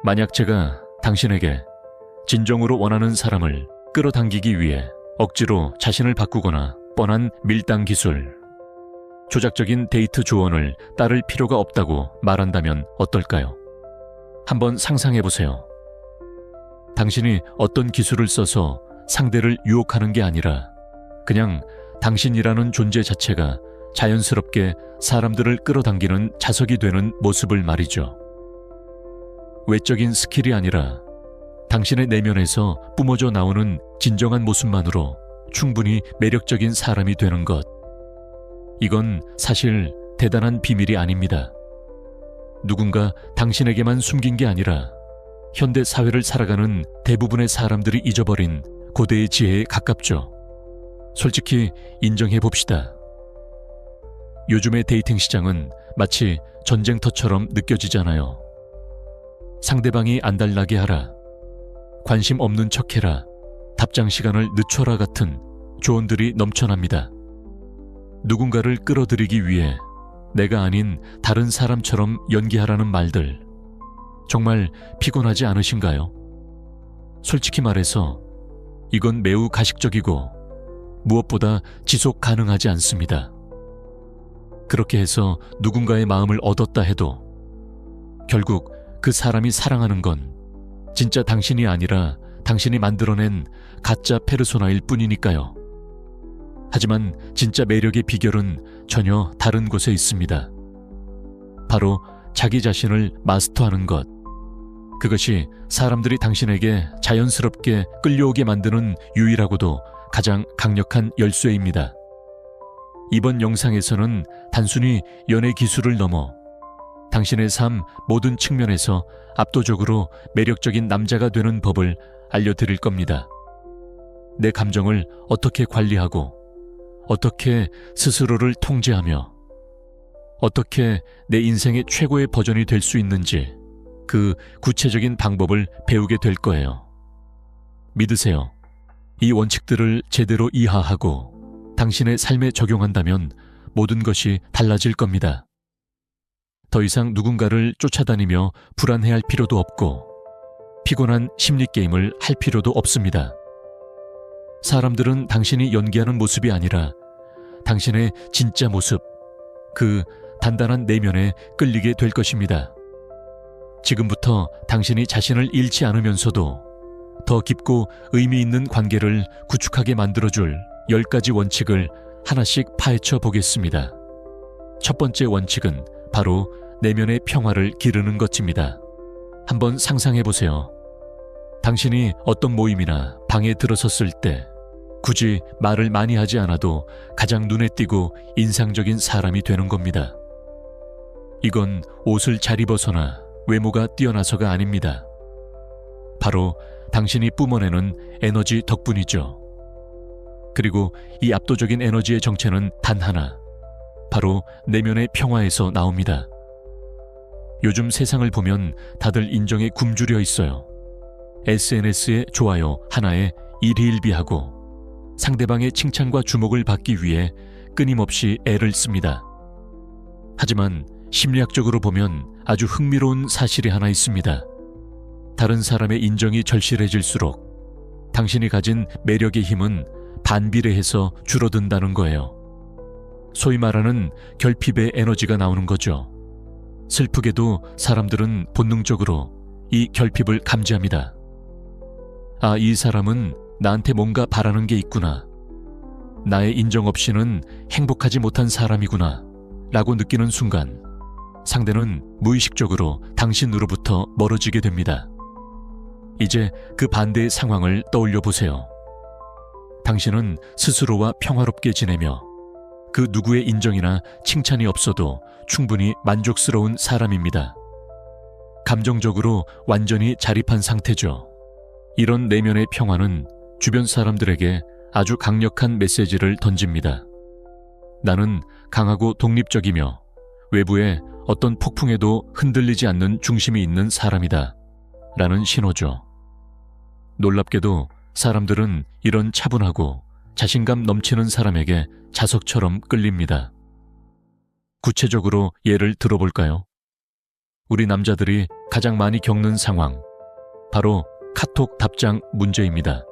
만약 제가 당신에게 진정으로 원하는 사람을 끌어당기기 위해 억지로 자신을 바꾸거나 뻔한 밀당 기술, 조작적인 데이트 조언을 따를 필요가 없다고 말한다면 어떨까요? 한번 상상해보세요. 당신이 어떤 기술을 써서 상대를 유혹하는 게 아니라 그냥 당신이라는 존재 자체가 자연스럽게 사람들을 끌어당기는 자석이 되는 모습을 말이죠. 외적인 스킬이 아니라 당신의 내면에서 뿜어져 나오는 진정한 모습만으로 충분히 매력적인 사람이 되는 것. 이건 사실 대단한 비밀이 아닙니다. 누군가 당신에게만 숨긴 게 아니라 현대 사회를 살아가는 대부분의 사람들이 잊어버린 고대의 지혜에 가깝죠. 솔직히 인정해 봅시다. 요즘의 데이팅 시장은 마치 전쟁터처럼 느껴지잖아요. 상대방이 안달나게 하라, 관심 없는 척해라, 답장 시간을 늦춰라 같은 조언들이 넘쳐납니다. 누군가를 끌어들이기 위해 내가 아닌 다른 사람처럼 연기하라는 말들, 정말 피곤하지 않으신가요? 솔직히 말해서 이건 매우 가식적이고 무엇보다 지속 가능하지 않습니다. 그렇게 해서 누군가의 마음을 얻었다 해도 결국 그 사람이 사랑하는 건 진짜 당신이 아니라 당신이 만들어낸 가짜 페르소나일 뿐이니까요. 하지만 진짜 매력의 비결은 전혀 다른 곳에 있습니다. 바로 자기 자신을 마스터하는 것. 그것이 사람들이 당신에게 자연스럽게 끌려오게 만드는 유일하고도 가장 강력한 열쇠입니다. 이번 영상에서는 단순히 연애 기술을 넘어 당신의 삶 모든 측면에서 압도적으로 매력적인 남자가 되는 법을 알려드릴 겁니다. 내 감정을 어떻게 관리하고, 어떻게 스스로를 통제하며, 어떻게 내 인생의 최고의 버전이 될 수 있는지 그 구체적인 방법을 배우게 될 거예요. 믿으세요. 이 원칙들을 제대로 이해하고 당신의 삶에 적용한다면 모든 것이 달라질 겁니다. 더 이상 누군가를 쫓아다니며 불안해할 필요도 없고 피곤한 심리게임을 할 필요도 없습니다. 사람들은 당신이 연기하는 모습이 아니라 당신의 진짜 모습, 그 단단한 내면에 끌리게 될 것입니다. 지금부터 당신이 자신을 잃지 않으면서도 더 깊고 의미 있는 관계를 구축하게 만들어줄 10가지 원칙을 하나씩 파헤쳐 보겠습니다. 첫 번째 원칙은 바로 내면의 평화를 기르는 것입니다. 한번 상상해 보세요. 당신이 어떤 모임이나 방에 들어섰을 때 굳이 말을 많이 하지 않아도 가장 눈에 띄고 인상적인 사람이 되는 겁니다. 이건 옷을 잘 입어서나 외모가 뛰어나서가 아닙니다. 바로 당신이 뿜어내는 에너지 덕분이죠. 그리고 이 압도적인 에너지의 정체는 단 하나, 바로 내면의 평화에서 나옵니다. 요즘 세상을 보면 다들 인정에 굶주려 있어요. SNS의 좋아요 하나에 일희일비하고 상대방의 칭찬과 주목을 받기 위해 끊임없이 애를 씁니다. 하지만 심리학적으로 보면 아주 흥미로운 사실이 하나 있습니다. 다른 사람의 인정이 절실해질수록 당신이 가진 매력의 힘은 반비례해서 줄어든다는 거예요. 소위 말하는 결핍의 에너지가 나오는 거죠. 슬프게도 사람들은 본능적으로 이 결핍을 감지합니다. 아, 이 사람은 나한테 뭔가 바라는 게 있구나. 나의 인정 없이는 행복하지 못한 사람이구나 라고 느끼는 순간 상대는 무의식적으로 당신으로부터 멀어지게 됩니다. 이제 그 반대의 상황을 떠올려 보세요. 당신은 스스로와 평화롭게 지내며 그 누구의 인정이나 칭찬이 없어도 충분히 만족스러운 사람입니다. 감정적으로 완전히 자립한 상태죠. 이런 내면의 평화는 주변 사람들에게 아주 강력한 메시지를 던집니다. 나는 강하고 독립적이며 외부의 어떤 폭풍에도 흔들리지 않는 중심이 있는 사람이다 라는 신호죠. 놀랍게도 사람들은 이런 차분하고 자신감 넘치는 사람에게 자석처럼 끌립니다. 구체적으로 예를 들어볼까요? 우리 남자들이 가장 많이 겪는 상황, 바로 카톡 답장 문제입니다.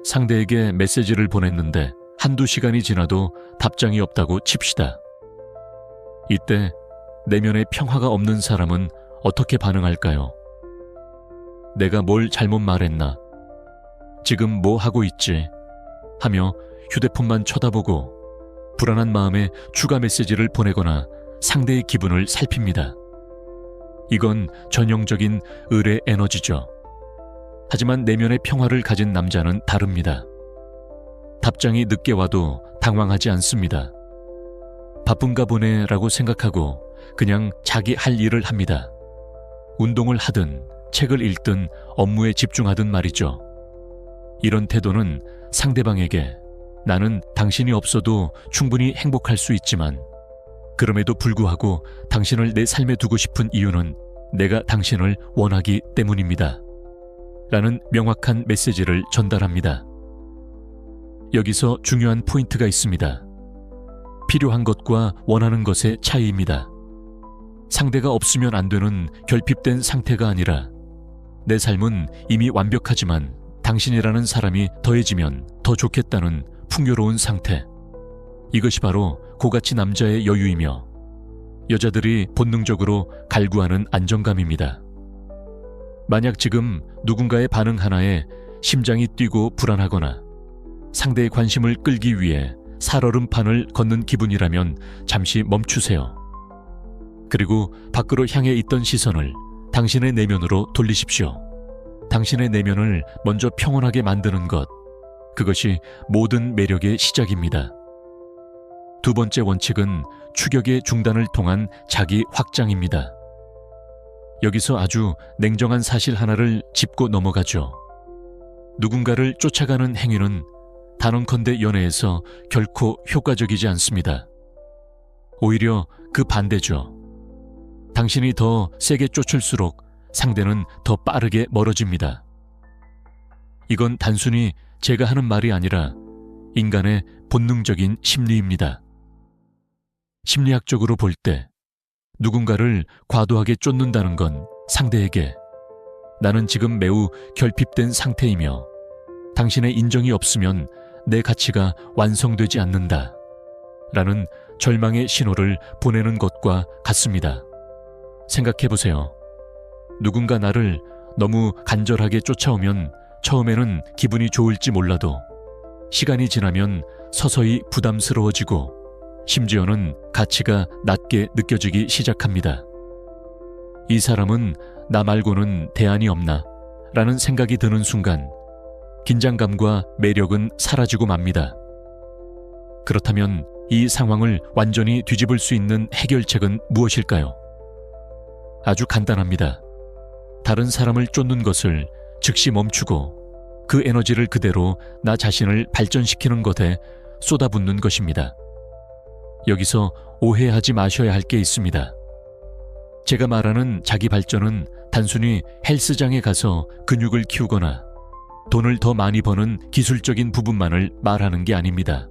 상대에게 메시지를 보냈는데 한두 시간이 지나도 답장이 없다고 칩시다. 이때 내면에 평화가 없는 사람은 어떻게 반응할까요? 내가 뭘 잘못 말했나? 지금 뭐 하고 있지? 하며 휴대폰만 쳐다보고 불안한 마음에 추가 메시지를 보내거나 상대의 기분을 살핍니다. 이건 전형적인 을의 에너지죠. 하지만 내면의 평화를 가진 남자는 다릅니다. 답장이 늦게 와도 당황하지 않습니다. 바쁜가 보네라고 생각하고 그냥 자기 할 일을 합니다. 운동을 하든 책을 읽든 업무에 집중하든 말이죠. 이런 태도는 상대방에게 나는 당신이 없어도 충분히 행복할 수 있지만 그럼에도 불구하고 당신을 내 삶에 두고 싶은 이유는 내가 당신을 원하기 때문입니다. 라는 명확한 메시지를 전달합니다. 여기서 중요한 포인트가 있습니다. 필요한 것과 원하는 것의 차이입니다. 상대가 없으면 안 되는 결핍된 상태가 아니라 내 삶은 이미 완벽하지만 당신이라는 사람이 더해지면 더 좋겠다는 풍요로운 상태. 이것이 바로 고가치 남자의 여유이며 여자들이 본능적으로 갈구하는 안정감입니다. 만약 지금 누군가의 반응 하나에 심장이 뛰고 불안하거나 상대의 관심을 끌기 위해 살얼음판을 걷는 기분이라면 잠시 멈추세요. 그리고 밖으로 향해 있던 시선을 당신의 내면으로 돌리십시오. 당신의 내면을 먼저 평온하게 만드는 것, 그것이 모든 매력의 시작입니다. 두 번째 원칙은 추격의 중단을 통한 자기 확장입니다. 여기서 아주 냉정한 사실 하나를 짚고 넘어가죠. 누군가를 쫓아가는 행위는 단언컨대 연애에서 결코 효과적이지 않습니다. 오히려 그 반대죠. 당신이 더 세게 쫓을수록 상대는 더 빠르게 멀어집니다. 이건 단순히 제가 하는 말이 아니라 인간의 본능적인 심리입니다. 심리학적으로 볼 때 누군가를 과도하게 쫓는다는 건 상대에게 나는 지금 매우 결핍된 상태이며 당신의 인정이 없으면 내 가치가 완성되지 않는다 라는 절망의 신호를 보내는 것과 같습니다. 생각해보세요. 누군가 나를 너무 간절하게 쫓아오면 처음에는 기분이 좋을지 몰라도 시간이 지나면 서서히 부담스러워지고 심지어는 가치가 낮게 느껴지기 시작합니다. 이 사람은 나 말고는 대안이 없나? 라는 생각이 드는 순간 긴장감과 매력은 사라지고 맙니다. 그렇다면 이 상황을 완전히 뒤집을 수 있는 해결책은 무엇일까요? 아주 간단합니다. 다른 사람을 쫓는 것을 즉시 멈추고 그 에너지를 그대로 나 자신을 발전시키는 것에 쏟아붓는 것입니다. 여기서 오해하지 마셔야 할 게 있습니다. 제가 말하는 자기 발전은 단순히 헬스장에 가서 근육을 키우거나 돈을 더 많이 버는 기술적인 부분만을 말하는 게 아닙니다.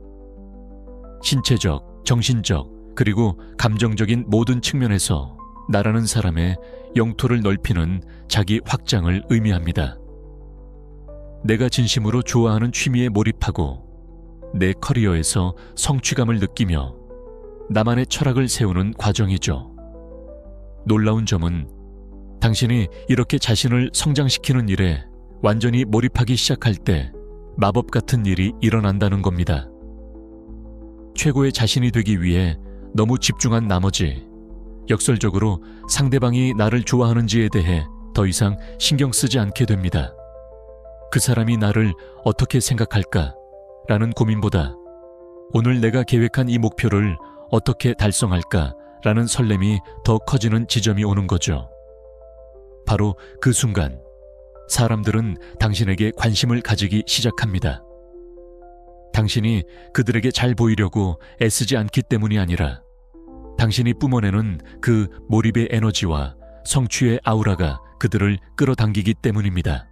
신체적, 정신적, 그리고 감정적인 모든 측면에서 나라는 사람의 영토를 넓히는 자기 확장을 의미합니다. 내가 진심으로 좋아하는 취미에 몰입하고 내 커리어에서 성취감을 느끼며 나만의 철학을 세우는 과정이죠. 놀라운 점은 당신이 이렇게 자신을 성장시키는 일에 완전히 몰입하기 시작할 때 마법 같은 일이 일어난다는 겁니다. 최고의 자신이 되기 위해 너무 집중한 나머지 역설적으로 상대방이 나를 좋아하는지에 대해 더 이상 신경 쓰지 않게 됩니다. 그 사람이 나를 어떻게 생각할까? 라는 고민보다 오늘 내가 계획한 이 목표를 어떻게 달성할까? 라는 설렘이 더 커지는 지점이 오는 거죠. 바로 그 순간 사람들은 당신에게 관심을 가지기 시작합니다. 당신이 그들에게 잘 보이려고 애쓰지 않기 때문이 아니라 당신이 뿜어내는 그 몰입의 에너지와 성취의 아우라가 그들을 끌어당기기 때문입니다.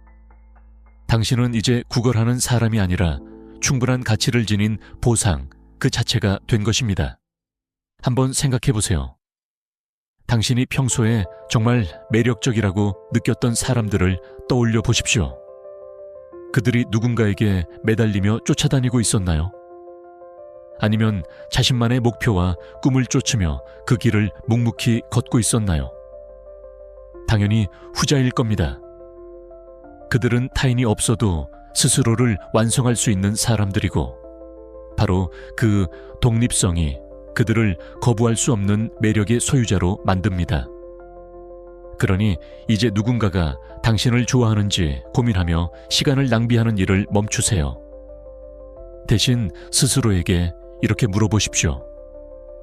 당신은 이제 구걸하는 사람이 아니라 충분한 가치를 지닌 보상 그 자체가 된 것입니다. 한번 생각해 보세요. 당신이 평소에 정말 매력적이라고 느꼈던 사람들을 떠올려 보십시오. 그들이 누군가에게 매달리며 쫓아다니고 있었나요? 아니면 자신만의 목표와 꿈을 쫓으며 그 길을 묵묵히 걷고 있었나요? 당연히 후자일 겁니다. 그들은 타인이 없어도 스스로를 완성할 수 있는 사람들이고, 바로 그 독립성이 그들을 거부할 수 없는 매력의 소유자로 만듭니다. 그러니 이제 누군가가 당신을 좋아하는지 고민하며 시간을 낭비하는 일을 멈추세요. 대신 스스로에게 이렇게 물어보십시오.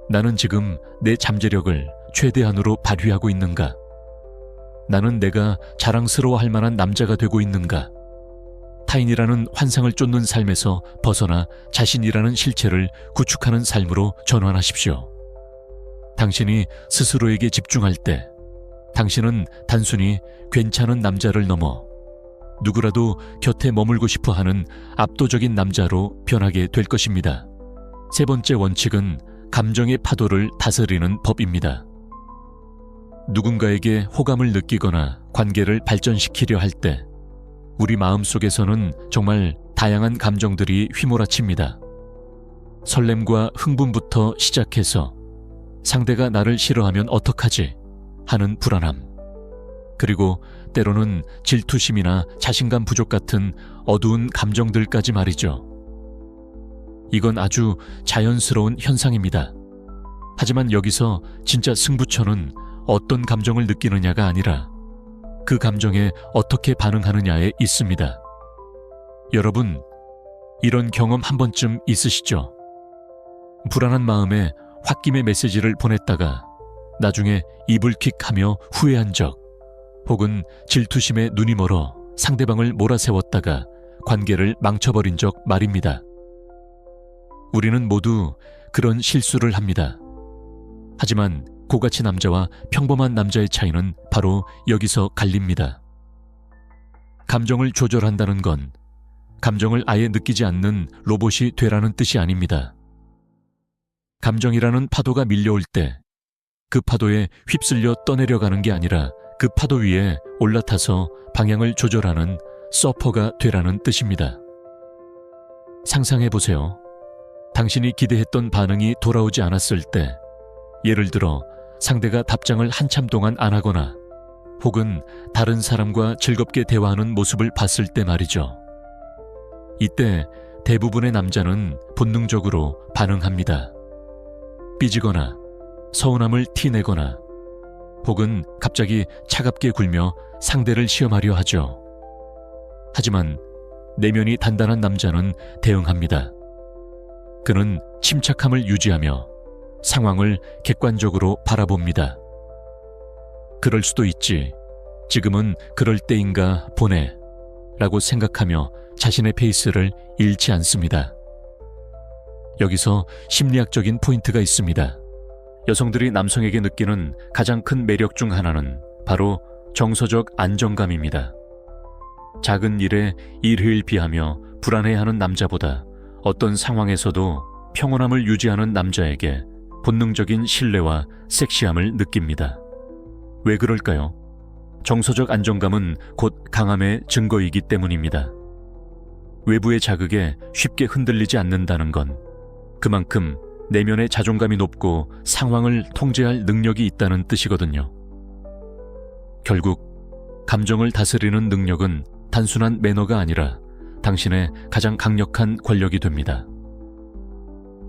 나는 지금 내 잠재력을 최대한으로 발휘하고 있는가? 나는 내가 자랑스러워할 만한 남자가 되고 있는가? 타인이라는 환상을 쫓는 삶에서 벗어나 자신이라는 실체를 구축하는 삶으로 전환하십시오. 당신이 스스로에게 집중할 때 당신은 단순히 괜찮은 남자를 넘어 누구라도 곁에 머물고 싶어 하는 압도적인 남자로 변하게 될 것입니다. 세 번째 원칙은 감정의 파도를 다스리는 법입니다. 누군가에게 호감을 느끼거나 관계를 발전시키려 할 때 우리 마음속에서는 정말 다양한 감정들이 휘몰아칩니다. 설렘과 흥분부터 시작해서 상대가 나를 싫어하면 어떡하지? 하는 불안함, 그리고 때로는 질투심이나 자신감 부족 같은 어두운 감정들까지 말이죠. 이건 아주 자연스러운 현상입니다. 하지만 여기서 진짜 승부처는 어떤 감정을 느끼느냐가 아니라 그 감정에 어떻게 반응하느냐에 있습니다. 여러분, 이런 경험 한 번쯤 있으시죠? 불안한 마음에 홧김에 메시지를 보냈다가 나중에 이불킥하며 후회한 적, 혹은 질투심에 눈이 멀어 상대방을 몰아세웠다가 관계를 망쳐버린 적 말입니다. 우리는 모두 그런 실수를 합니다. 하지만 고가치 남자와 평범한 남자의 차이는 바로 여기서 갈립니다. 감정을 조절한다는 건 감정을 아예 느끼지 않는 로봇이 되라는 뜻이 아닙니다. 감정이라는 파도가 밀려올 때 그 파도에 휩쓸려 떠내려가는 게 아니라 그 파도 위에 올라타서 방향을 조절하는 서퍼가 되라는 뜻입니다. 상상해보세요. 당신이 기대했던 반응이 돌아오지 않았을 때, 예를 들어 상대가 답장을 한참 동안 안 하거나 혹은 다른 사람과 즐겁게 대화하는 모습을 봤을 때 말이죠. 이때 대부분의 남자는 본능적으로 반응합니다. 삐지거나 서운함을 티내거나 혹은 갑자기 차갑게 굴며 상대를 시험하려 하죠. 하지만 내면이 단단한 남자는 대응합니다. 그는 침착함을 유지하며 상황을 객관적으로 바라봅니다. 그럴 수도 있지. 지금은 그럴 때인가 보네. 라고 생각하며 자신의 페이스를 잃지 않습니다. 여기서 심리학적인 포인트가 있습니다. 여성들이 남성에게 느끼는 가장 큰 매력 중 하나는 바로 정서적 안정감입니다. 작은 일에 일희일비하며 불안해하는 남자보다 어떤 상황에서도 평온함을 유지하는 남자에게 본능적인 신뢰와 섹시함을 느낍니다. 왜 그럴까요? 정서적 안정감은 곧 강함의 증거이기 때문입니다. 외부의 자극에 쉽게 흔들리지 않는다는 건 그만큼 내면의 자존감이 높고 상황을 통제할 능력이 있다는 뜻이거든요. 결국 감정을 다스리는 능력은 단순한 매너가 아니라 당신의 가장 강력한 권력이 됩니다.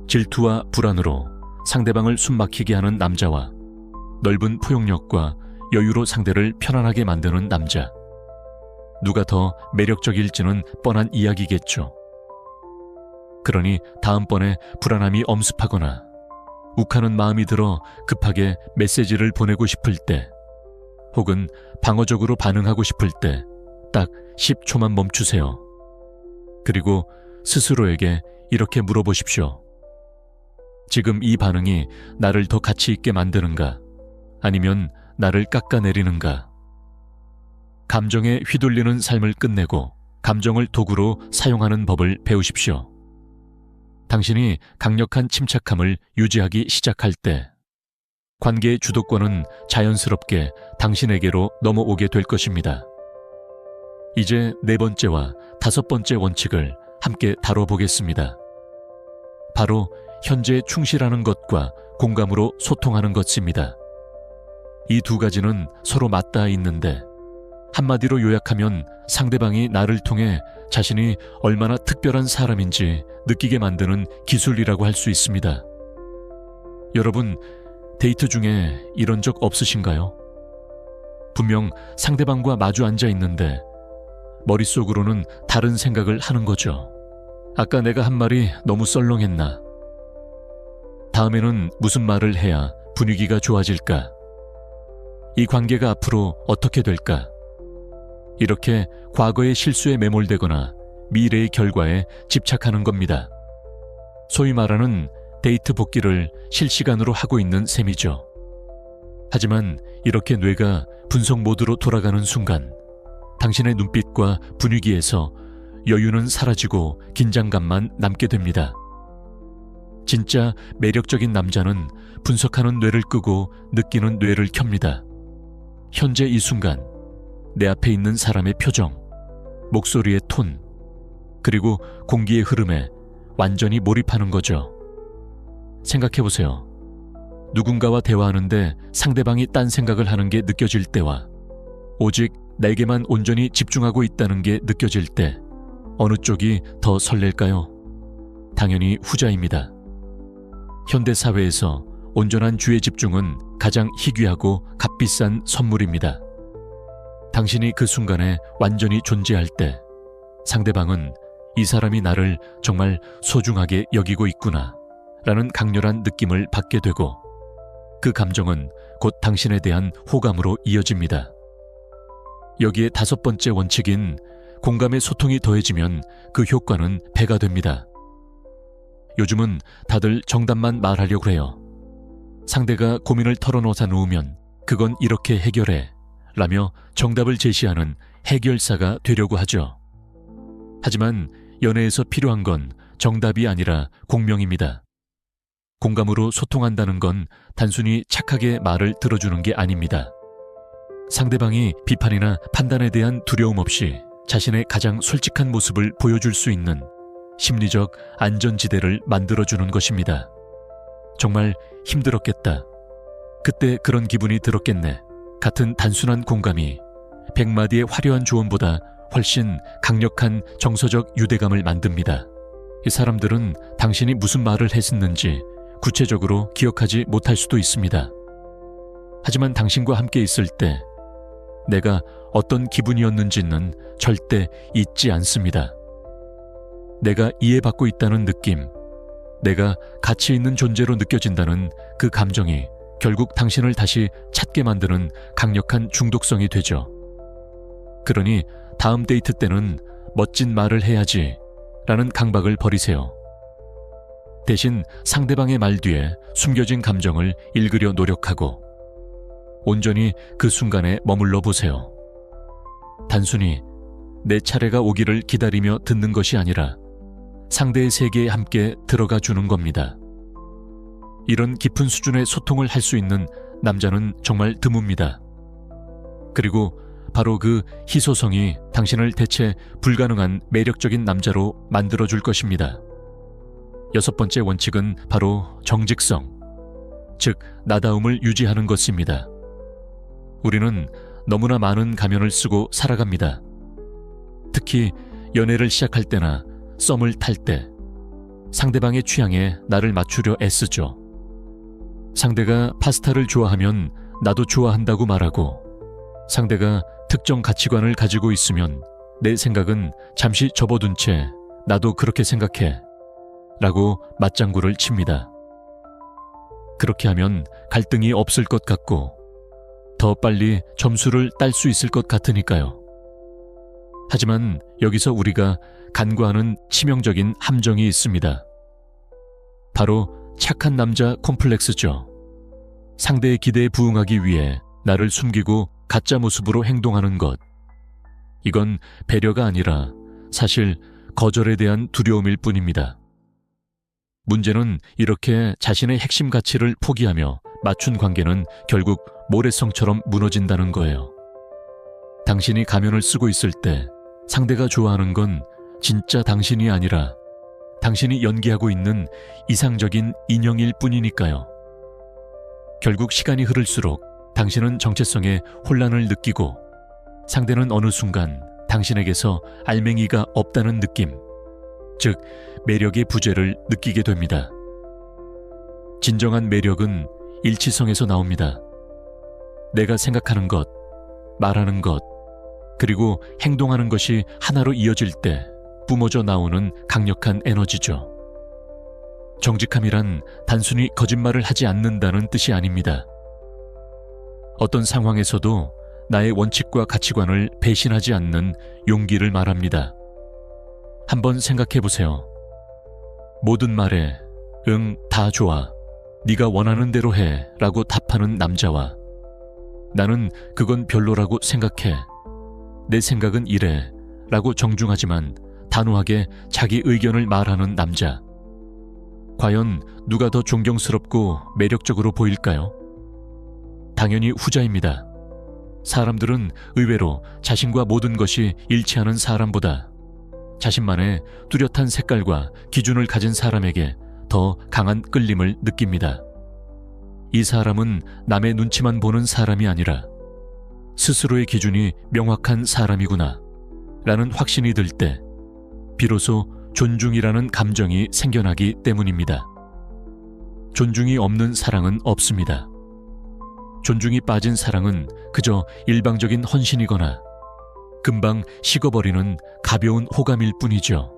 질투와 불안으로 상대방을 숨막히게 하는 남자와 넓은 포용력과 여유로 상대를 편안하게 만드는 남자. 누가 더 매력적일지는 뻔한 이야기겠죠. 그러니 다음번에 불안함이 엄습하거나 욱하는 마음이 들어 급하게 메시지를 보내고 싶을 때 혹은 방어적으로 반응하고 싶을 때 딱 10초만 멈추세요. 그리고 스스로에게 이렇게 물어보십시오. 지금 이 반응이 나를 더 가치 있게 만드는가? 아니면 나를 깎아내리는가? 감정에 휘둘리는 삶을 끝내고 감정을 도구로 사용하는 법을 배우십시오. 당신이 강력한 침착함을 유지하기 시작할 때 관계의 주도권은 자연스럽게 당신에게로 넘어오게 될 것입니다. 이제 네 번째와 다섯 번째 원칙을 함께 다뤄보겠습니다. 바로 현재에 충실하는 것과 공감으로 소통하는 것입니다. 이 두 가지는 서로 맞닿아 있는데 한마디로 요약하면 상대방이 나를 통해 자신이 얼마나 특별한 사람인지 느끼게 만드는 기술이라고 할 수 있습니다. 여러분, 데이트 중에 이런 적 없으신가요? 분명 상대방과 마주 앉아 있는데 머릿속으로는 다른 생각을 하는 거죠. 아까 내가 한 말이 너무 썰렁했나? 다음에는 무슨 말을 해야 분위기가 좋아질까? 이 관계가 앞으로 어떻게 될까? 이렇게 과거의 실수에 매몰되거나 미래의 결과에 집착하는 겁니다. 소위 말하는 데이트 복귀를 실시간으로 하고 있는 셈이죠. 하지만 이렇게 뇌가 분석 모드로 돌아가는 순간 당신의 눈빛과 분위기에서 여유는 사라지고 긴장감만 남게 됩니다. 진짜 매력적인 남자는 분석하는 뇌를 끄고 느끼는 뇌를 켭니다. 현재 이 순간 내 앞에 있는 사람의 표정, 목소리의 톤, 그리고 공기의 흐름에 완전히 몰입하는 거죠. 생각해보세요. 누군가와 대화하는데 상대방이 딴 생각을 하는 게 느껴질 때와 오직 내게만 온전히 집중하고 있다는 게 느껴질 때 어느 쪽이 더 설렐까요? 당연히 후자입니다. 현대사회에서 온전한 주의 집중은 가장 희귀하고 값비싼 선물입니다. 당신이 그 순간에 완전히 존재할 때 상대방은 이 사람이 나를 정말 소중하게 여기고 있구나 라는 강렬한 느낌을 받게 되고 그 감정은 곧 당신에 대한 호감으로 이어집니다. 여기에 다섯 번째 원칙인 공감의 소통이 더해지면 그 효과는 배가 됩니다. 요즘은 다들 정답만 말하려고 해요. 상대가 고민을 털어놓아 놓으면 그건 이렇게 해결해 라며 정답을 제시하는 해결사가 되려고 하죠. 하지만 연애에서 필요한 건 정답이 아니라 공명입니다. 공감으로 소통한다는 건 단순히 착하게 말을 들어주는 게 아닙니다. 상대방이 비판이나 판단에 대한 두려움 없이 자신의 가장 솔직한 모습을 보여줄 수 있는 심리적 안전지대를 만들어주는 것입니다. 정말 힘들었겠다. 그때 그런 기분이 들었겠네. 같은 단순한 공감이 100마디의 화려한 조언보다 훨씬 강력한 정서적 유대감을 만듭니다. 이 사람들은 당신이 무슨 말을 했었는지 구체적으로 기억하지 못할 수도 있습니다. 하지만 당신과 함께 있을 때 내가 어떤 기분이었는지는 절대 잊지 않습니다. 내가 이해받고 있다는 느낌, 내가 가치 있는 존재로 느껴진다는 그 감정이 결국 당신을 다시 찾게 만드는 강력한 중독성이 되죠. 그러니 다음 데이트 때는 멋진 말을 해야지 라는 강박을 버리세요. 대신 상대방의 말 뒤에 숨겨진 감정을 읽으려 노력하고 온전히 그 순간에 머물러 보세요. 단순히 내 차례가 오기를 기다리며 듣는 것이 아니라 상대의 세계에 함께 들어가 주는 겁니다. 이런 깊은 수준의 소통을 할 수 있는 남자는 정말 드뭅니다. 그리고 바로 그 희소성이 당신을 대체 불가능한 매력적인 남자로 만들어줄 것입니다. 여섯 번째 원칙은 바로 정직성, 즉 나다움을 유지하는 것입니다. 우리는 너무나 많은 가면을 쓰고 살아갑니다. 특히 연애를 시작할 때나 썸을 탈 때 상대방의 취향에 나를 맞추려 애쓰죠. 상대가 파스타를 좋아하면 나도 좋아한다고 말하고 상대가 특정 가치관을 가지고 있으면 내 생각은 잠시 접어둔 채 나도 그렇게 생각해 라고 맞장구를 칩니다. 그렇게 하면 갈등이 없을 것 같고 더 빨리 점수를 딸 수 있을 것 같으니까요. 하지만 여기서 우리가 간과하는 치명적인 함정이 있습니다. 바로 착한 남자 콤플렉스죠. 상대의 기대에 부응하기 위해 나를 숨기고 가짜 모습으로 행동하는 것. 이건 배려가 아니라 사실 거절에 대한 두려움일 뿐입니다. 문제는 이렇게 자신의 핵심 가치를 포기하며 맞춘 관계는 결국 모래성처럼 무너진다는 거예요. 당신이 가면을 쓰고 있을 때 상대가 좋아하는 건 진짜 당신이 아니라 당신이 연기하고 있는 이상적인 인형일 뿐이니까요. 결국 시간이 흐를수록 당신은 정체성에 혼란을 느끼고 상대는 어느 순간 당신에게서 알맹이가 없다는 느낌, 즉 매력의 부재를 느끼게 됩니다. 진정한 매력은 일치성에서 나옵니다. 내가 생각하는 것, 말하는 것, 그리고 행동하는 것이 하나로 이어질 때 뿜어져 나오는 강력한 에너지죠. 정직함이란 단순히 거짓말을 하지 않는다는 뜻이 아닙니다. 어떤 상황에서도 나의 원칙과 가치관을 배신하지 않는 용기를 말합니다. 한번 생각해 보세요. 모든 말에 응, 다 좋아, 네가 원하는 대로 해 라고 답하는 남자와 나는 그건 별로라고 생각해, 내 생각은 이래 라고 정중하지만 단호하게 자기 의견을 말하는 남자. 과연 누가 더 존경스럽고 매력적으로 보일까요? 당연히 후자입니다. 사람들은 의외로 자신과 모든 것이 일치하는 사람보다 자신만의 뚜렷한 색깔과 기준을 가진 사람에게 더 강한 끌림을 느낍니다. 이 사람은 남의 눈치만 보는 사람이 아니라 스스로의 기준이 명확한 사람이구나 라는 확신이 들 때 비로소 존중이라는 감정이 생겨나기 때문입니다. 존중이 없는 사랑은 없습니다. 존중이 빠진 사랑은 그저 일방적인 헌신이거나 금방 식어버리는 가벼운 호감일 뿐이죠.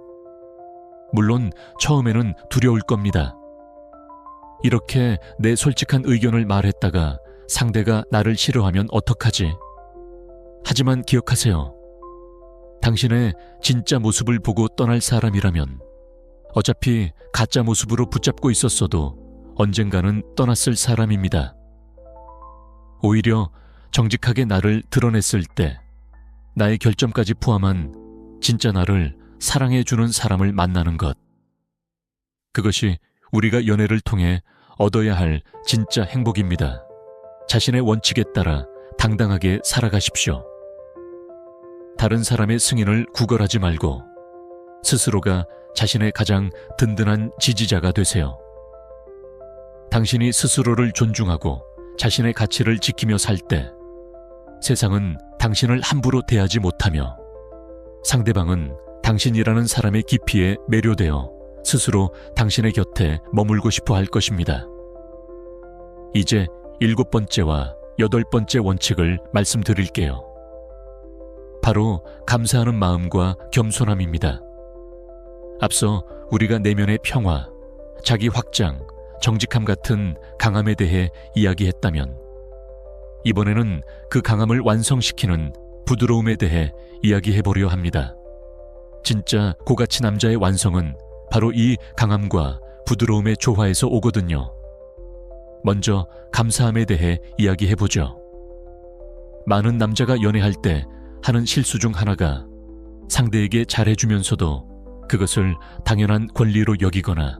물론 처음에는 두려울 겁니다. 이렇게 내 솔직한 의견을 말했다가 상대가 나를 싫어하면 어떡하지? 하지만 기억하세요. 당신의 진짜 모습을 보고 떠날 사람이라면 어차피 가짜 모습으로 붙잡고 있었어도 언젠가는 떠났을 사람입니다. 오히려 정직하게 나를 드러냈을 때 나의 결점까지 포함한 진짜 나를 사랑해주는 사람을 만나는 것. 그것이 우리가 연애를 통해 얻어야 할 진짜 행복입니다. 자신의 원칙에 따라 당당하게 살아가십시오. 다른 사람의 승인을 구걸하지 말고 스스로가 자신의 가장 든든한 지지자가 되세요. 당신이 스스로를 존중하고 자신의 가치를 지키며 살 때 세상은 당신을 함부로 대하지 못하며 상대방은 당신이라는 사람의 깊이에 매료되어 스스로 당신의 곁에 머물고 싶어 할 것입니다. 이제 7번째와 8번째 원칙을 말씀드릴게요. 바로 감사하는 마음과 겸손함입니다. 앞서 우리가 내면의 평화, 자기 확장, 정직함 같은 강함에 대해 이야기했다면 이번에는 그 강함을 완성시키는 부드러움에 대해 이야기해보려 합니다. 진짜 고가치 남자의 완성은 바로 이 강함과 부드러움의 조화에서 오거든요. 먼저 감사함에 대해 이야기해보죠. 많은 남자가 연애할 때 하는 실수 중 하나가 상대에게 잘해주면서도 그것을 당연한 권리로 여기거나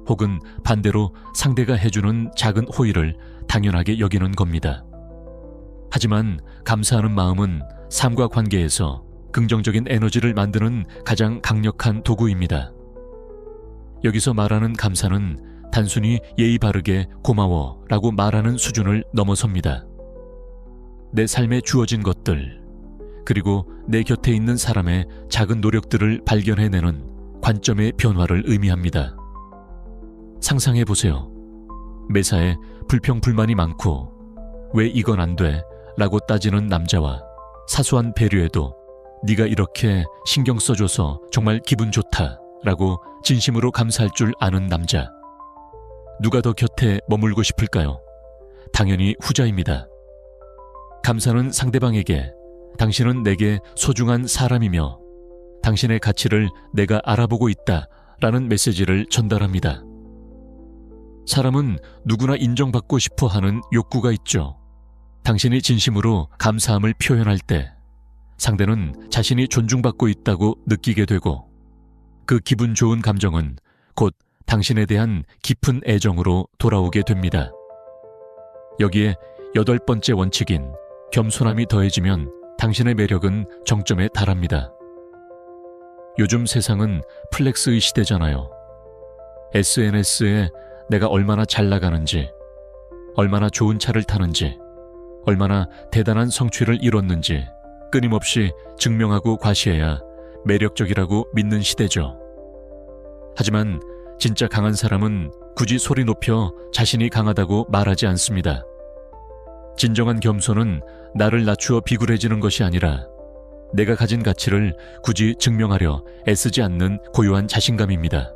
혹은 반대로 상대가 해주는 작은 호의를 당연하게 여기는 겁니다. 하지만 감사하는 마음은 삶과 관계에서 긍정적인 에너지를 만드는 가장 강력한 도구입니다. 여기서 말하는 감사는 단순히 예의 바르게 고마워 라고 말하는 수준을 넘어섭니다. 내 삶에 주어진 것들, 그리고 내 곁에 있는 사람의 작은 노력들을 발견해내는 관점의 변화를 의미합니다. 상상해보세요. 매사에 불평불만이 많고 왜 이건 안 돼? 라고 따지는 남자와 사소한 배려에도 네가 이렇게 신경 써줘서 정말 기분 좋다 라고 진심으로 감사할 줄 아는 남자. 누가 더 곁에 머물고 싶을까요? 당연히 후자입니다. 감사는 상대방에게 당신은 내게 소중한 사람이며 당신의 가치를 내가 알아보고 있다 라는 메시지를 전달합니다. 사람은 누구나 인정받고 싶어 하는 욕구가 있죠. 당신이 진심으로 감사함을 표현할 때 상대는 자신이 존중받고 있다고 느끼게 되고 그 기분 좋은 감정은 곧 당신에 대한 깊은 애정으로 돌아오게 됩니다. 여기에 8번째 원칙인 겸손함이 더해지면 당신의 매력은 정점에 달합니다. 요즘 세상은 플렉스의 시대잖아요. SNS에 내가 얼마나 잘 나가는지, 얼마나 좋은 차를 타는지, 얼마나 대단한 성취를 이뤘는지 끊임없이 증명하고 과시해야 매력적이라고 믿는 시대죠. 하지만 진짜 강한 사람은 굳이 소리 높여 자신이 강하다고 말하지 않습니다. 진정한 겸손은 나를 낮추어 비굴해지는 것이 아니라 내가 가진 가치를 굳이 증명하려 애쓰지 않는 고요한 자신감입니다.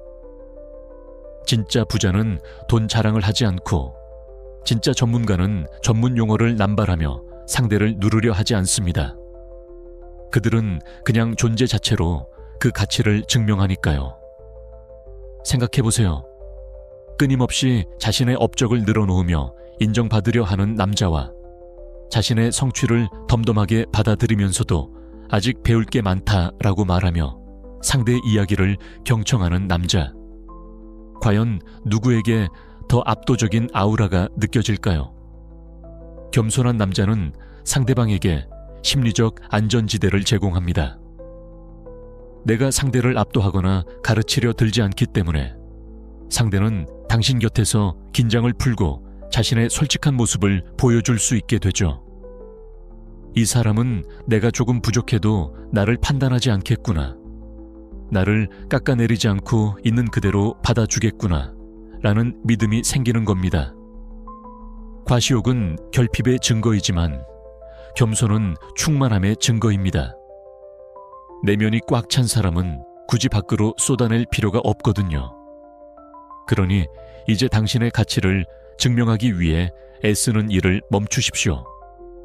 진짜 부자는 돈 자랑을 하지 않고, 진짜 전문가는 전문 용어를 남발하며 상대를 누르려 하지 않습니다. 그들은 그냥 존재 자체로 그 가치를 증명하니까요. 생각해보세요. 끊임없이 자신의 업적을 늘어놓으며 인정받으려 하는 남자와 자신의 성취를 덤덤하게 받아들이면서도 아직 배울 게 많다라고 말하며 상대의 이야기를 경청하는 남자. 과연 누구에게 더 압도적인 아우라가 느껴질까요? 겸손한 남자는 상대방에게 심리적 안전지대를 제공합니다. 내가 상대를 압도하거나 가르치려 들지 않기 때문에 상대는 당신 곁에서 긴장을 풀고 자신의 솔직한 모습을 보여줄 수 있게 되죠. 이 사람은 내가 조금 부족해도 나를 판단하지 않겠구나. 나를 깎아내리지 않고 있는 그대로 받아주겠구나. 라는 믿음이 생기는 겁니다. 과시욕은 결핍의 증거이지만 겸손은 충만함의 증거입니다. 내면이 꽉 찬 사람은 굳이 밖으로 쏟아낼 필요가 없거든요. 그러니 이제 당신의 가치를 증명하기 위해 애쓰는 일을 멈추십시오.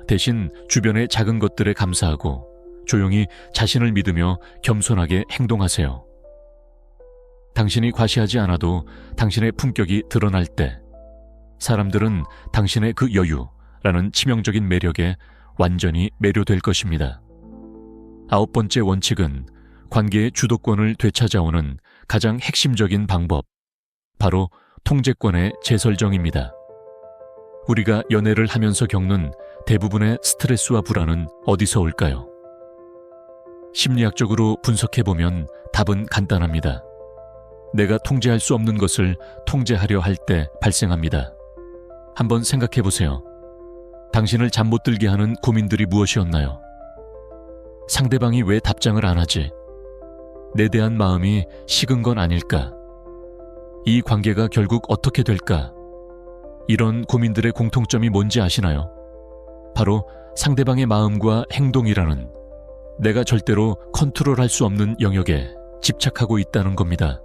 대신 주변의 작은 것들에 감사하고 조용히 자신을 믿으며 겸손하게 행동하세요. 당신이 과시하지 않아도 당신의 품격이 드러날 때 사람들은 당신의 그 여유라는 치명적인 매력에 완전히 매료될 것입니다. 9번째 원칙은 관계의 주도권을 되찾아오는 가장 핵심적인 방법, 바로 통제권의 재설정입니다. 우리가 연애를 하면서 겪는 대부분의 스트레스와 불안은 어디서 올까요? 심리학적으로 분석해보면 답은 간단합니다. 내가 통제할 수 없는 것을 통제하려 할 때 발생합니다. 한번 생각해보세요. 당신을 잠 못 들게 하는 고민들이 무엇이었나요? 상대방이 왜 답장을 안 하지? 내 대한 마음이 식은 건 아닐까? 이 관계가 결국 어떻게 될까? 이런 고민들의 공통점이 뭔지 아시나요? 바로 상대방의 마음과 행동이라는 내가 절대로 컨트롤할 수 없는 영역에 집착하고 있다는 겁니다.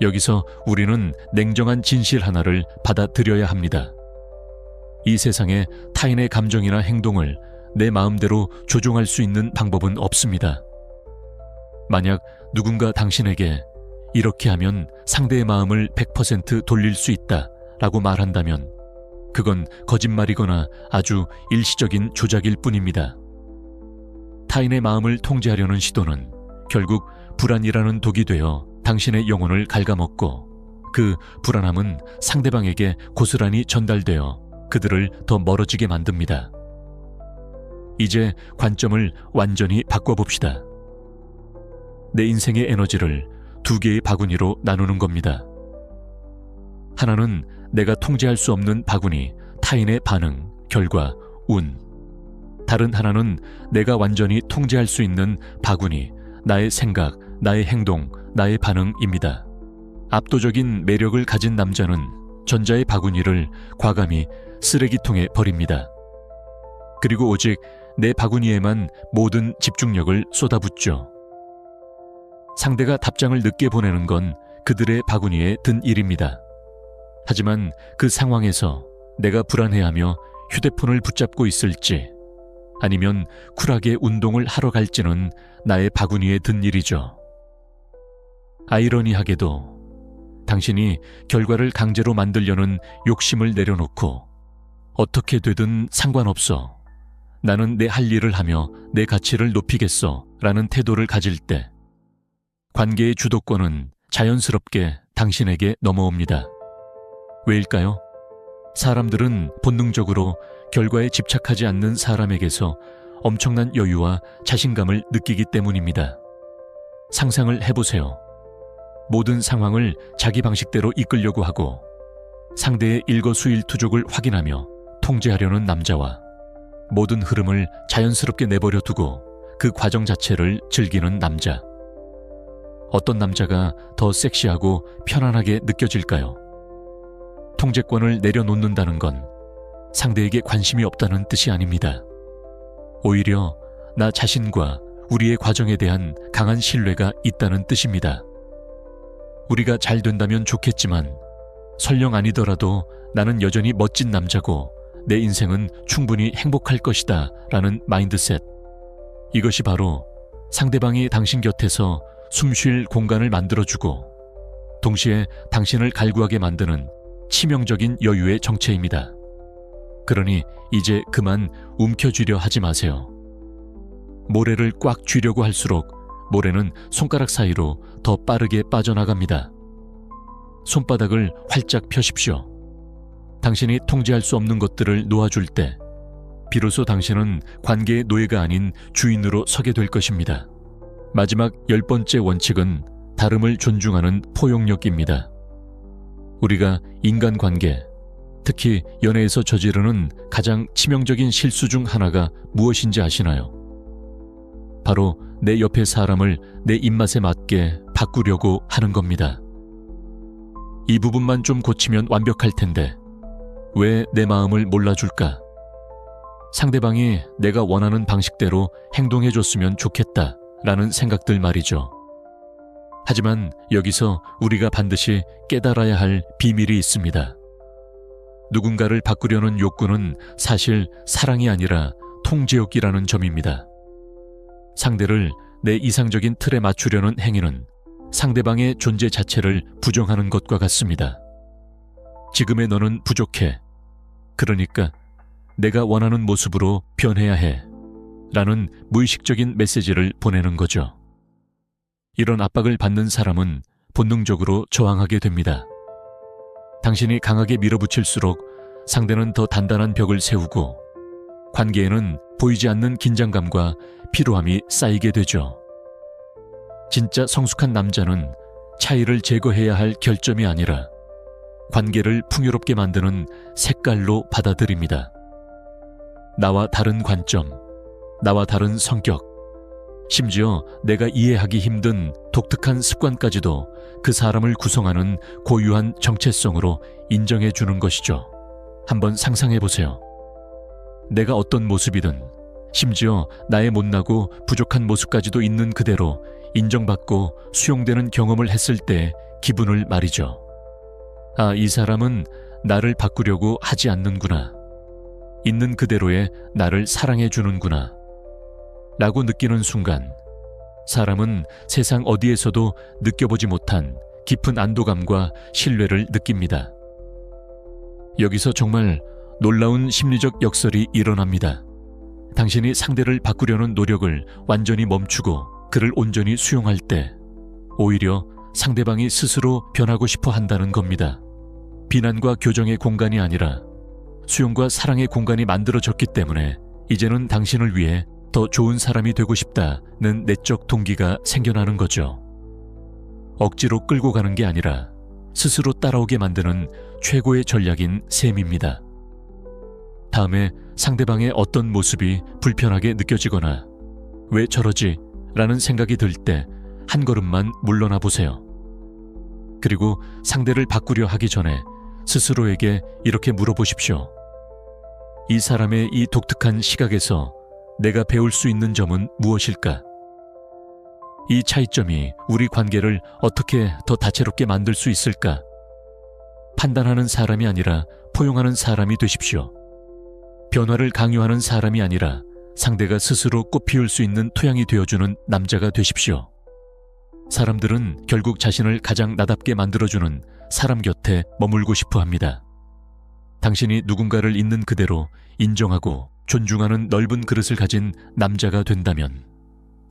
여기서 우리는 냉정한 진실 하나를 받아들여야 합니다. 이 세상에 타인의 감정이나 행동을 내 마음대로 조종할 수 있는 방법은 없습니다. 만약 누군가 당신에게 이렇게 하면 상대의 마음을 100% 돌릴 수 있다 라고 말한다면 그건 거짓말이거나 아주 일시적인 조작일 뿐입니다. 타인의 마음을 통제하려는 시도는 결국 불안이라는 독이 되어 당신의 영혼을 갉아먹고 그 불안함은 상대방에게 고스란히 전달되어 그들을 더 멀어지게 만듭니다. 이제 관점을 완전히 바꿔봅시다. 내 인생의 에너지를 2개의 바구니로 나누는 겁니다. 하나는 내가 통제할 수 없는 바구니, 타인의 반응, 결과, 운. 다른 하나는 내가 완전히 통제할 수 있는 바구니, 나의 생각, 나의 행동, 나의 반응입니다. 압도적인 매력을 가진 남자는 전자의 바구니를 과감히 쓰레기통에 버립니다. 그리고 오직 내 바구니에만 모든 집중력을 쏟아붓죠. 상대가 답장을 늦게 보내는 건 그들의 바구니에 든 일입니다. 하지만 그 상황에서 내가 불안해하며 휴대폰을 붙잡고 있을지 아니면 쿨하게 운동을 하러 갈지는 나의 바구니에 든 일이죠. 아이러니하게도 당신이 결과를 강제로 만들려는 욕심을 내려놓고 어떻게 되든 상관없어. 나는 내 할 일을 하며 내 가치를 높이겠어 라는 태도를 가질 때 관계의 주도권은 자연스럽게 당신에게 넘어옵니다. 왜일까요? 사람들은 본능적으로 결과에 집착하지 않는 사람에게서 엄청난 여유와 자신감을 느끼기 때문입니다. 상상을 해보세요. 모든 상황을 자기 방식대로 이끌려고 하고 상대의 일거수일투족을 확인하며 통제하려는 남자와 모든 흐름을 자연스럽게 내버려 두고 그 과정 자체를 즐기는 남자. 어떤 남자가 더 섹시하고 편안하게 느껴질까요? 통제권을 내려놓는다는 건 상대에게 관심이 없다는 뜻이 아닙니다. 오히려 나 자신과 우리의 과정에 대한 강한 신뢰가 있다는 뜻입니다. 우리가 잘 된다면 좋겠지만 설령 아니더라도 나는 여전히 멋진 남자고 내 인생은 충분히 행복할 것이다 라는 마인드셋. 이것이 바로 상대방이 당신 곁에서 숨쉴 공간을 만들어주고 동시에 당신을 갈구하게 만드는 치명적인 여유의 정체입니다. 그러니 이제 그만 움켜쥐려 하지 마세요. 모래를 꽉 쥐려고 할수록 모래는 손가락 사이로 더 빠르게 빠져나갑니다. 손바닥을 활짝 펴십시오. 당신이 통제할 수 없는 것들을 놓아줄 때 비로소 당신은 관계의 노예가 아닌 주인으로 서게 될 것입니다. 마지막 10번째 원칙은 다름을 존중하는 포용력입니다. 우리가 인간관계, 특히 연애에서 저지르는 가장 치명적인 실수 중 하나가 무엇인지 아시나요? 바로 내 옆의 사람을 내 입맛에 맞게 바꾸려고 하는 겁니다. 이 부분만 좀 고치면 완벽할 텐데 왜 내 마음을 몰라줄까? 상대방이 내가 원하는 방식대로 행동해줬으면 좋겠다 라는 생각들 말이죠. 하지만 여기서 우리가 반드시 깨달아야 할 비밀이 있습니다. 누군가를 바꾸려는 욕구는 사실 사랑이 아니라 통제욕이라는 점입니다. 상대를 내 이상적인 틀에 맞추려는 행위는 상대방의 존재 자체를 부정하는 것과 같습니다. 지금의 너는 부족해. 그러니까 내가 원하는 모습으로 변해야 해. 라는 무의식적인 메시지를 보내는 거죠. 이런 압박을 받는 사람은 본능적으로 저항하게 됩니다. 당신이 강하게 밀어붙일수록 상대는 더 단단한 벽을 세우고 관계에는 보이지 않는 긴장감과 피로함이 쌓이게 되죠. 진짜 성숙한 남자는 차이를 제거해야 할 결점이 아니라 관계를 풍요롭게 만드는 색깔로 받아들입니다. 나와 다른 관점, 나와 다른 성격, 심지어 내가 이해하기 힘든 독특한 습관까지도 그 사람을 구성하는 고유한 정체성으로 인정해 주는 것이죠. 한번 상상해 보세요. 내가 어떤 모습이든 심지어 나의 못나고 부족한 모습까지도 있는 그대로 인정받고 수용되는 경험을 했을 때 기분을 말이죠. 아, 이 사람은 나를 바꾸려고 하지 않는구나. 있는 그대로의 나를 사랑해 주는구나. 라고 느끼는 순간 사람은 세상 어디에서도 느껴보지 못한 깊은 안도감과 신뢰를 느낍니다. 여기서 정말 놀라운 심리적 역설이 일어납니다. 당신이 상대를 바꾸려는 노력을 완전히 멈추고 그를 온전히 수용할 때 오히려 상대방이 스스로 변하고 싶어 한다는 겁니다. 비난과 교정의 공간이 아니라 수용과 사랑의 공간이 만들어졌기 때문에 이제는 당신을 위해 더 좋은 사람이 되고 싶다는 내적 동기가 생겨나는 거죠. 억지로 끌고 가는 게 아니라 스스로 따라오게 만드는 최고의 전략인 셈입니다. 다음에 상대방의 어떤 모습이 불편하게 느껴지거나 왜 저러지? 라는 생각이 들 때 한 걸음만 물러나 보세요. 그리고 상대를 바꾸려 하기 전에 스스로에게 이렇게 물어보십시오. 이 사람의 이 독특한 시각에서 내가 배울 수 있는 점은 무엇일까? 이 차이점이 우리 관계를 어떻게 더 다채롭게 만들 수 있을까? 판단하는 사람이 아니라 포용하는 사람이 되십시오. 변화를 강요하는 사람이 아니라 상대가 스스로 꽃피울 수 있는 토양이 되어주는 남자가 되십시오. 사람들은 결국 자신을 가장 나답게 만들어주는 사람 곁에 머물고 싶어 합니다. 당신이 누군가를 있는 그대로 인정하고 존중하는 넓은 그릇을 가진 남자가 된다면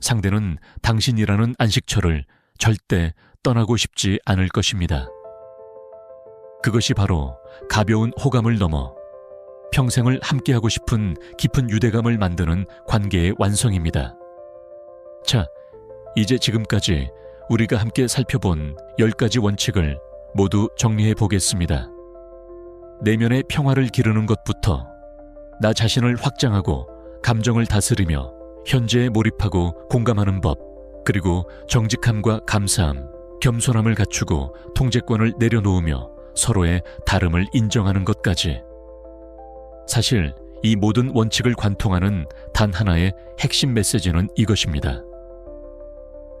상대는 당신이라는 안식처를 절대 떠나고 싶지 않을 것입니다. 그것이 바로 가벼운 호감을 넘어 평생을 함께하고 싶은 깊은 유대감을 만드는 관계의 완성입니다. 자, 이제 지금까지 우리가 함께 살펴본 10가지 원칙을 모두 정리해 보겠습니다. 내면의 평화를 기르는 것부터 나 자신을 확장하고 감정을 다스리며 현재에 몰입하고 공감하는 법, 그리고 정직함과 감사함, 겸손함을 갖추고 통제권을 내려놓으며 서로의 다름을 인정하는 것까지. 사실 이 모든 원칙을 관통하는 단 하나의 핵심 메시지는 이것입니다.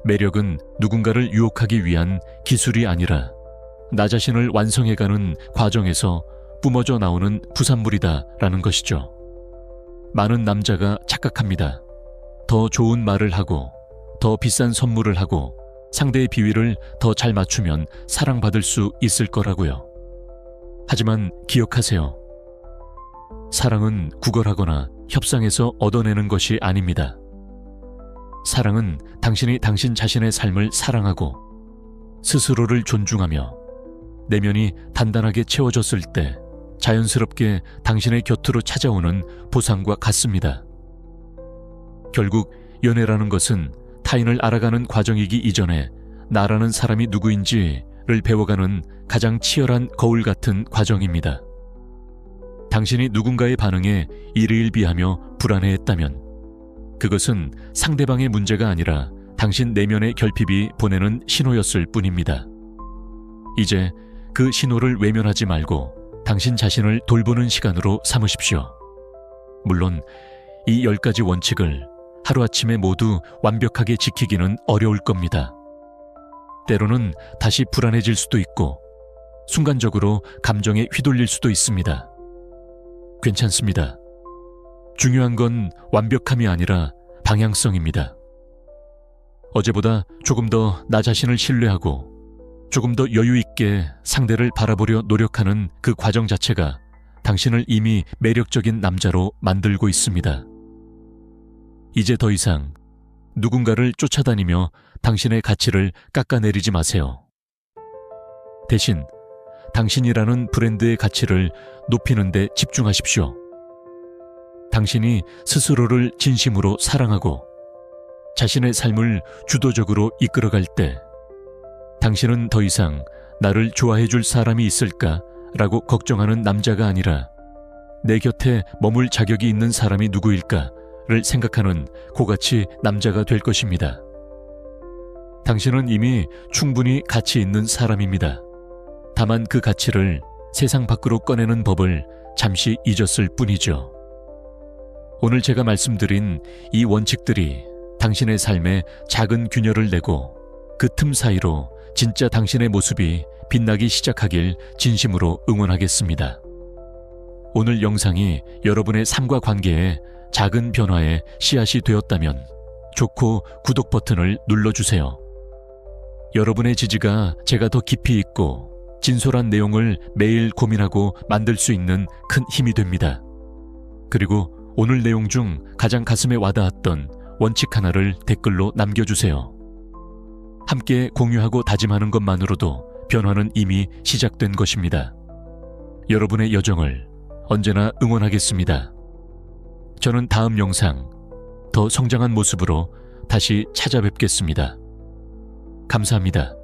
매력은 누군가를 유혹하기 위한 기술이 아니라 나 자신을 완성해가는 과정에서 뿜어져 나오는 부산물이다라는 것이죠. 많은 남자가 착각합니다. 더 좋은 말을 하고 더 비싼 선물을 하고 상대의 비위를 더 잘 맞추면 사랑받을 수 있을 거라고요. 하지만 기억하세요. 사랑은 구걸하거나 협상해서 얻어내는 것이 아닙니다. 사랑은 당신이 당신 자신의 삶을 사랑하고 스스로를 존중하며 내면이 단단하게 채워졌을 때 자연스럽게 당신의 곁으로 찾아오는 보상과 같습니다. 결국 연애라는 것은 타인을 알아가는 과정이기 이전에 나라는 사람이 누구인지를 배워가는 가장 치열한 거울 같은 과정입니다. 당신이 누군가의 반응에 일희일비하며 불안해했다면 그것은 상대방의 문제가 아니라 당신 내면의 결핍이 보내는 신호였을 뿐입니다. 이제 그 신호를 외면하지 말고 당신 자신을 돌보는 시간으로 삼으십시오. 물론 이 10가지 원칙을 하루아침에 모두 완벽하게 지키기는 어려울 겁니다. 때로는 다시 불안해질 수도 있고 순간적으로 감정에 휘둘릴 수도 있습니다. 괜찮습니다. 중요한 건 완벽함이 아니라 방향성입니다. 어제보다 조금 더 나 자신을 신뢰하고 조금 더 여유 있게 상대를 바라보려 노력하는 그 과정 자체가 당신을 이미 매력적인 남자로 만들고 있습니다. 이제 더 이상 누군가를 쫓아다니며 당신의 가치를 깎아내리지 마세요. 대신 당신이라는 브랜드의 가치를 높이는 데 집중하십시오. 당신이 스스로를 진심으로 사랑하고 자신의 삶을 주도적으로 이끌어갈 때 당신은 더 이상 나를 좋아해 줄 사람이 있을까? 라고 걱정하는 남자가 아니라 내 곁에 머물 자격이 있는 사람이 누구일까? 를 생각하는 고가치 남자가 될 것입니다. 당신은 이미 충분히 가치 있는 사람입니다. 다만 그 가치를 세상 밖으로 꺼내는 법을 잠시 잊었을 뿐이죠. 오늘 제가 말씀드린 이 원칙들이 당신의 삶에 작은 균열을 내고 그 틈 사이로 진짜 당신의 모습이 빛나기 시작하길 진심으로 응원하겠습니다. 오늘 영상이 여러분의 삶과 관계에 작은 변화의 씨앗이 되었다면 좋고 구독 버튼을 눌러주세요. 여러분의 지지가 제가 더 깊이 있고 진솔한 내용을 매일 고민하고 만들 수 있는 큰 힘이 됩니다. 그리고 오늘 내용 중 가장 가슴에 와닿았던 원칙 하나를 댓글로 남겨주세요. 함께 공유하고 다짐하는 것만으로도 변화는 이미 시작된 것입니다. 여러분의 여정을 언제나 응원하겠습니다. 저는 다음 영상, 더 성장한 모습으로 다시 찾아뵙겠습니다. 감사합니다.